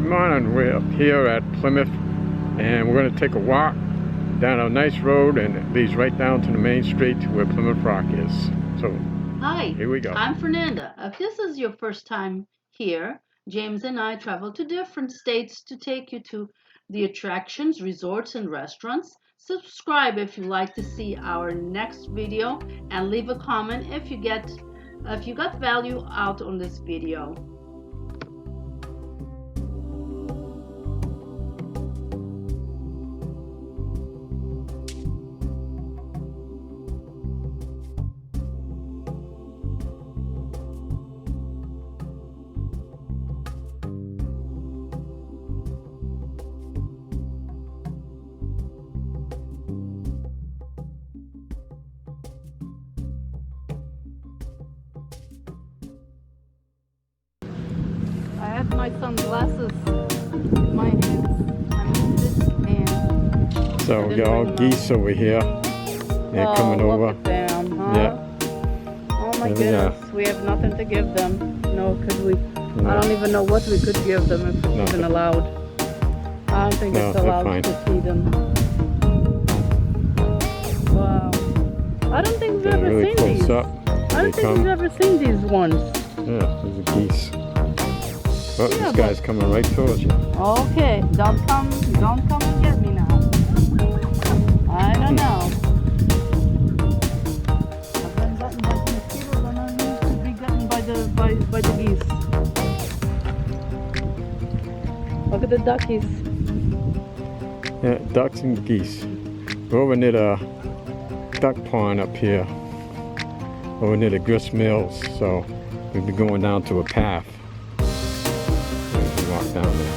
morning. We're up here at Plymouth and we're going to take a walk down a nice road and it leads right down to the main street where Plymouth Rock is. So Hi, here we go. I'm Fernanda. If this is your first time here, James and I travel to different states to take you to the attractions, resorts, and restaurants. Subscribe if you'd like to see our next video and leave a comment if you got value out on this video. I have my sunglasses in my hands. I moved it and So we got all geese over here. They're coming over. Look at them, huh? Yeah. Oh my There goodness, we have nothing to give them. No, could we? No. I don't even know what we could give them if it's even allowed. I don't think No, it's they're allowed fine. to feed them. Wow. I don't think we've They're ever really seen close these. up. I don't think we've ever seen these ones. Yeah, there's a geese. Oh, Yeah, this guy's coming right towards you. Okay, don't come and get me now. I don't know. I've been gotten by the mosquitoes and I need to be gotten by the geese. Look at the duckies. Yeah, ducks and geese. We're over near the duck pond up here. Over near the Grist Mills. So we'll be going down to a path. Walk down there.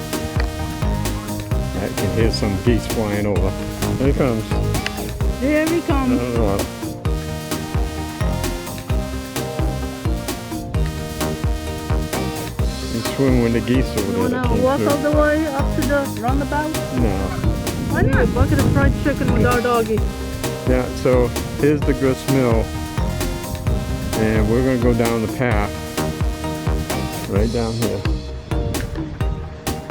I can hear some geese flying over. There he comes. Here he comes. He's swimming with the geese over there. You that wanna came walk through. all the way up to the roundabout? No. Why not? A bucket of fried chicken with our doggy. Yeah, so here's the Grist Mill. And we're going to go down the path. Right down here.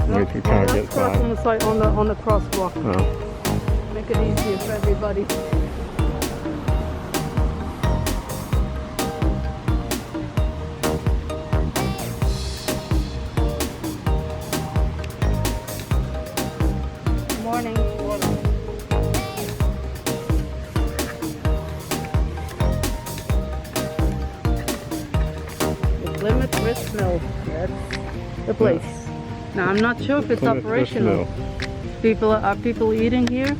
Wait till the car gets cross by. on the side, on the crosswalk. Oh. Make it easier for everybody. Morning. The Plymouth Grist Mill. That's the place. Now I'm not sure if it's Plymouth Grist operational. Mill. Are people eating here?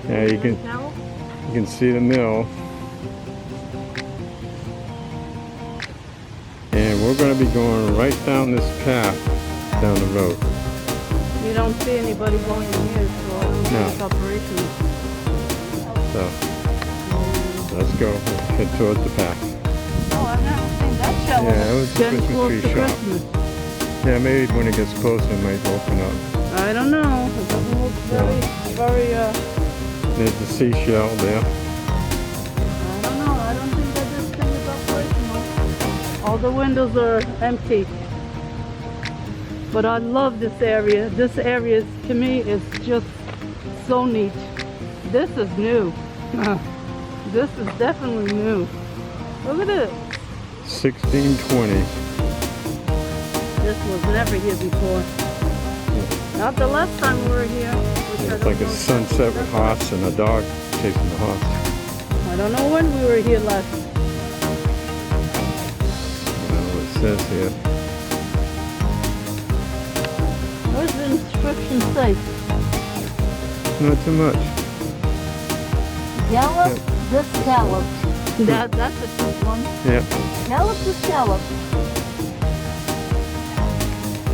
Yeah, you can see the mill. And we're going to be going right down this path down the road. You don't see anybody going in here, so I don't think it's operational. So let's go. Let's head towards the path. Oh, I've never seen that show. Yeah, it was a Getting Christmas close tree to shop. Christmas. Yeah, maybe when it gets closer it might open up. I don't know. It doesn't look very, There's the seashell there. I don't know. I don't think that this thing is operational. All the windows are empty. But I love this area. This area, to me, is just so neat. This is new. This is definitely new. Look at it. 1620. This was never here before. Not the last time we were here. It's like a sunset with horse and a dog chasing the horse. I don't know when we were here last. You know what it says here. What does the inscription say? Not too much. Gallop the scallop. That's a good one. Yeah. Gallop the scallop.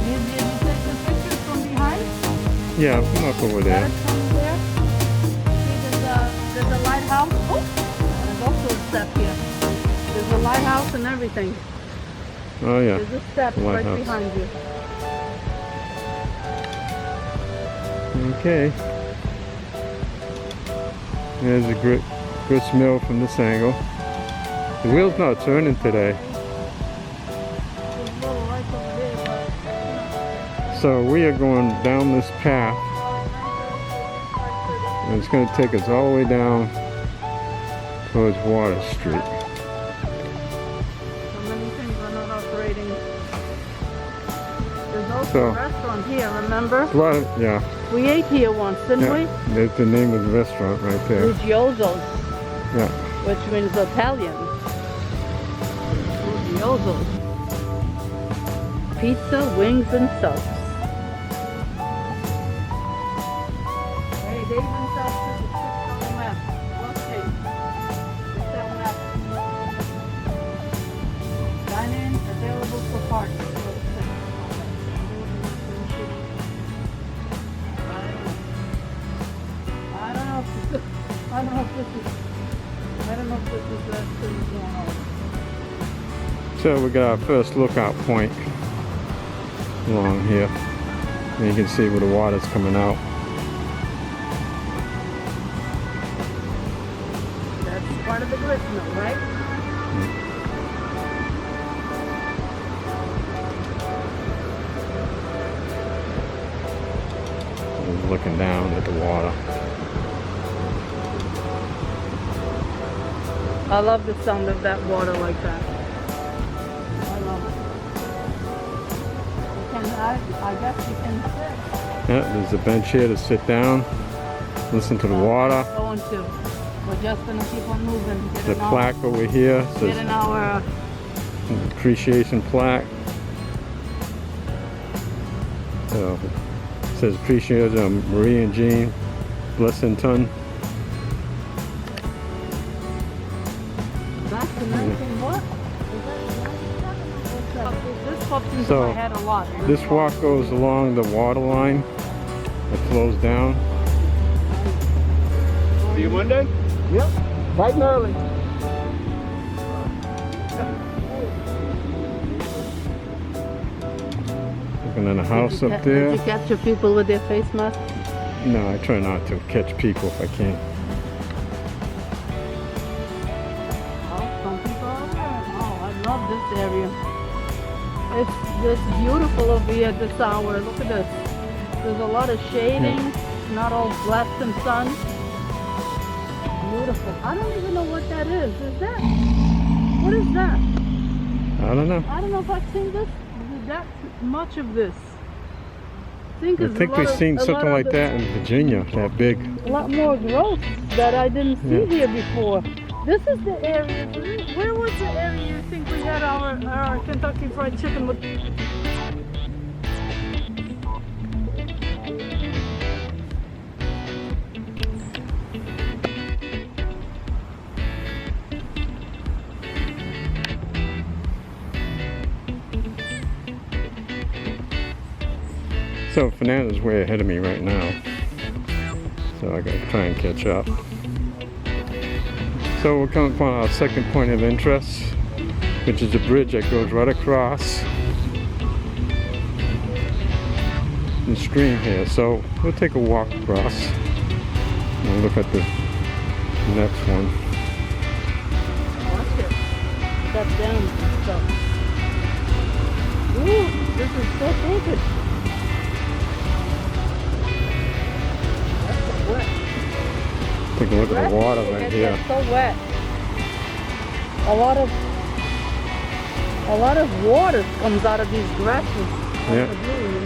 Did you take the picture from behind? Yeah, come up over there. Got it from there? See, there's a lighthouse. Oh, there's also a step here. There's a lighthouse and everything. Oh yeah. There's a step right Lighthouse. behind you. Okay. There's a Grist Mill from this angle. The wheel's not turning today. So we are going down this path, and it's going to take us all the way down towards Water Street. So many things are not operating. There's also So- a restaurant here, remember? A lot of, yeah, We ate here once, didn't yeah. That's the name of the restaurant right we? there. Ruggioso's, Yeah. which means Italian. Ruggioso's. Pizza, wings, and subs. Hey, they even sell $6 map. Okay. They sell map. Dine-in available for parking. I don't know if this is the thing going on. So we got our first lookout point along here. And you can see where the water's coming out. That's part of the grist mill, right? We're looking down at the water. I love the sound of that water like that. I love it. I guess you can sit. Yeah, there's a bench here to sit down, listen to the water. Going to. We're just gonna keep on moving. The plaque over here Getting says our appreciation plaque. So it says appreciation Marie and Jean Blessington. back to 19 what? This popped into So, my head a lot. This walk goes along the water line that flows down. See you Monday? Yep. Bright and early. Looking at a house up Did there. you capture people with their face masks? No, I try not to catch people if I can. Oh, some people are there. Oh, I love this area. It's beautiful over here at this hour. Look at this. There's a lot of shading, not all blasting sun. Beautiful. I don't even know what that is. Is that? What is that? I don't know. I don't know if I've seen this. That much of this. I think we've seen something like the- that in Virginia, that big. A lot more growth that I didn't see Yeah. here before. This is the area. Where was the area you think we had our Kentucky Fried Chicken with? So Fernando's way ahead of me right now. So I gotta try and catch up. So we're coming upon our second point of interest, which is a bridge that goes right across the stream here. So we'll take a walk across and look at the next one. Watch it. Step down and stuff. Ooh, this is so crooked. That's so wet. Take a look at the water It right gets here. so wet. A lot of water comes out of these grasses. That's Yeah. the blue, you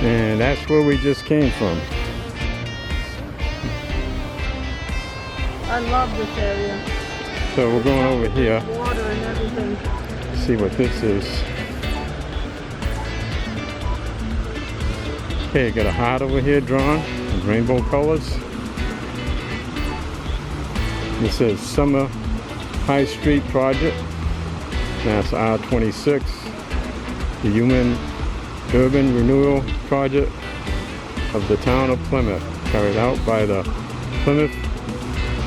know? And that's where we just came from. I love this area. So we're going over here, Water and everything. see what this is. Okay, got a heart over here drawn with rainbow colors. It says Summer High Street Project. That's R26. The Human Urban Renewal Project of the town of Plymouth, carried out by the Plymouth,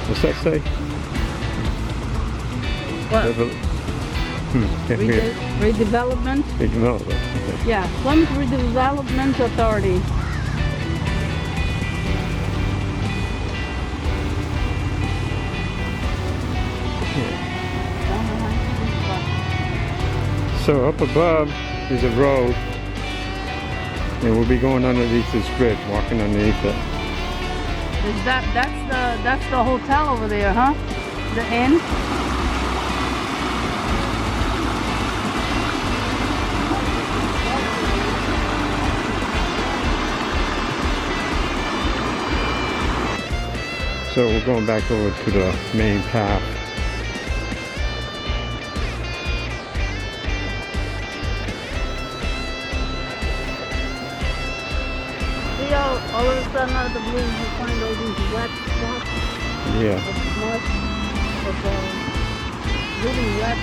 what's that say? What? Can't read it. Redevelopment? Redevelopment, okay. Yeah, Plymouth Redevelopment Authority. So up above is a road And we'll be going underneath this bridge, walking underneath it. Is that's the hotel over there, huh? The inn? So we're going back over to the main path. See how all of a sudden out of the blue you find all these wet spots Yeah. of mud, of really wet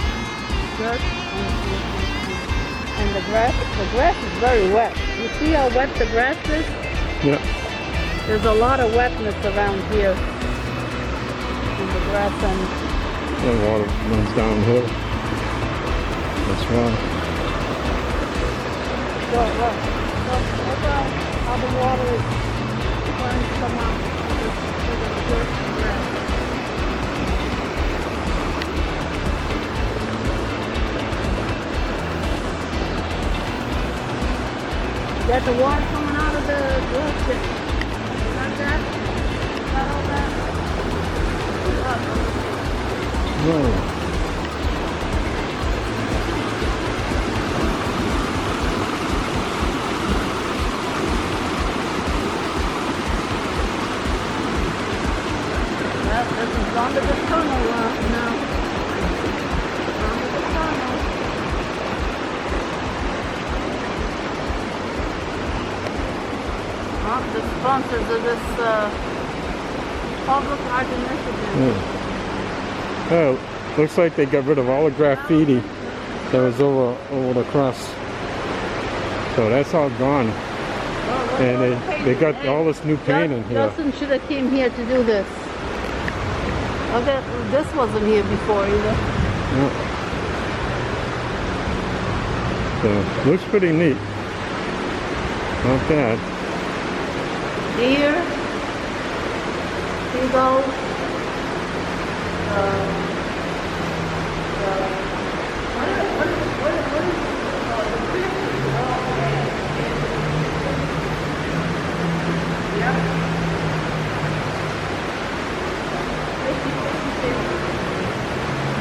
dirt, and the grass. The grass is very wet. You see how wet the grass is? Yeah. There's a lot of wetness around here in the grass, and The water runs downhill. That's why. look how the water is starting to come out with the dirt and grass. Got the water coming out of the roof. Like that? Got all that? Whoa. Well, this is under the tunnel now. Under the tunnel. The sponsors of this public art initiative. Yeah. Oh, looks like they got rid of all the graffiti that was over the crust. So that's all gone. And they got all this new paint in here. Justin should have came here to do this. Okay, this wasn't here before either. Yeah. So looks pretty neat. Not bad. Deer, seagulls,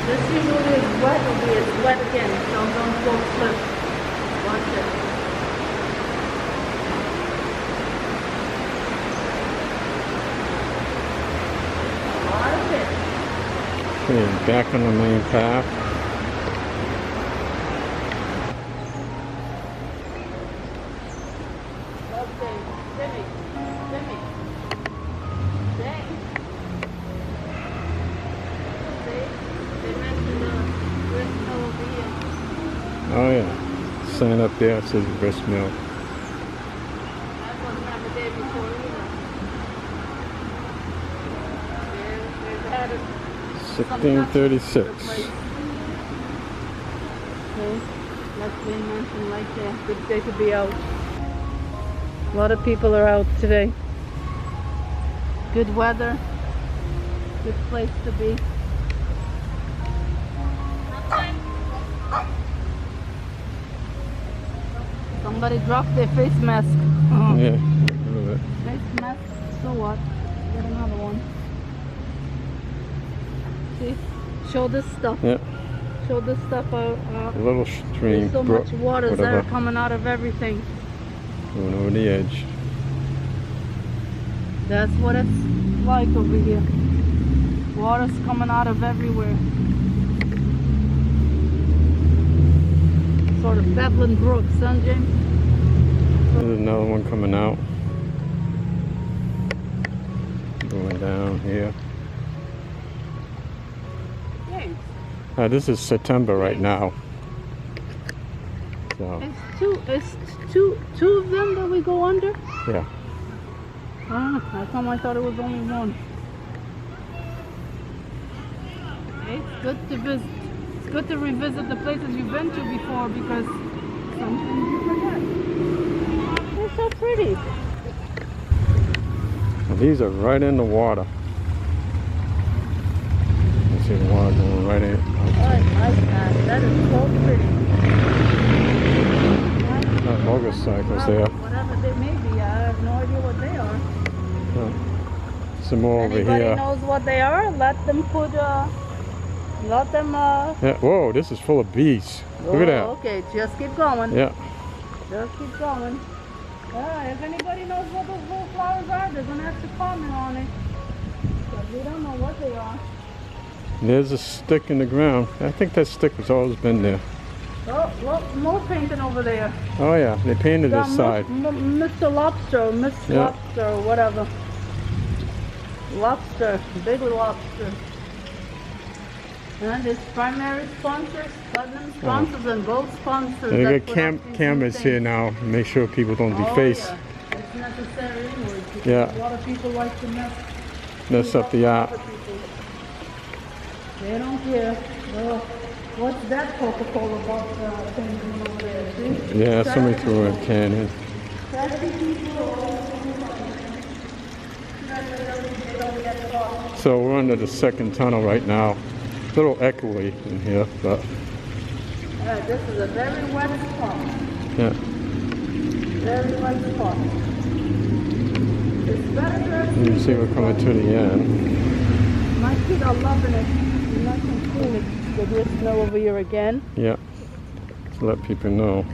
this usually is wet, it's wet again, so don't go slip. Watch it. Okay, back on the main path. Okay, Timmy. Dang. See? They mentioned the Grist Mill over here. Oh yeah. Sign up there says Grist Mill. That wasn't on the day before either. They've had it. 1636. Okay, that's been mentioned right there. Good day to be out. A lot of people are out today. Good weather. Good place to be. Somebody dropped their face mask. Oh. Yeah, a little bit. Face mask, so what? Get another one. See? Show this stuff. Yeah, Show this stuff out. a little stream, There's so brook, much water there whatever, coming out of everything. going over the edge. That's what it's like over here. Water's coming out of everywhere. Sort of babbling brook, son, James? There's another one coming out. Going down here. James, This is September right now. So, it's two of them that we go under? yeah. How come I thought it was only one? It's good to visit. It's good to revisit the places you've been to before because sometimes you forget. They're so pretty. And these are right in the water. You see the water going right in. Oh, I like that. That is so pretty. motorcycles there. Whatever they may be, I have no idea what they are. Some more over Anybody here. knows what they are? Let them put, let them, Yeah. Whoa, this is full of bees. Look at that. Okay, just keep going. Yeah. Just keep going. If anybody knows what those little flowers are, they're gonna have to comment on it. Because we don't know what they are. There's a stick in the ground. I think that stick has always been there. Oh, look, more painting over there. Oh yeah, they painted this side. Mr. Lobster, or Miss Yeah. Lobster, or whatever. Lobster, big lobster. And his primary sponsors, platinum sponsors, and gold sponsors. They that got put up these new cameras here things. now. Make sure people don't Oh, deface. yeah. It's necessary anyway. Because Yeah. a lot of people like to Mess up the art. other people. They don't care. Well, what's that Coca-Cola box thing going over there? See? Yeah, somebody threw a can in. Trashy people. So we're under the second tunnel right now. A little echoey in here, but This is a very wet spot. yeah. Very wet spot. It's better You can see we're coming to the end. My kids are loving it. You might can see the grist mill over here again. Yeah. To let people know.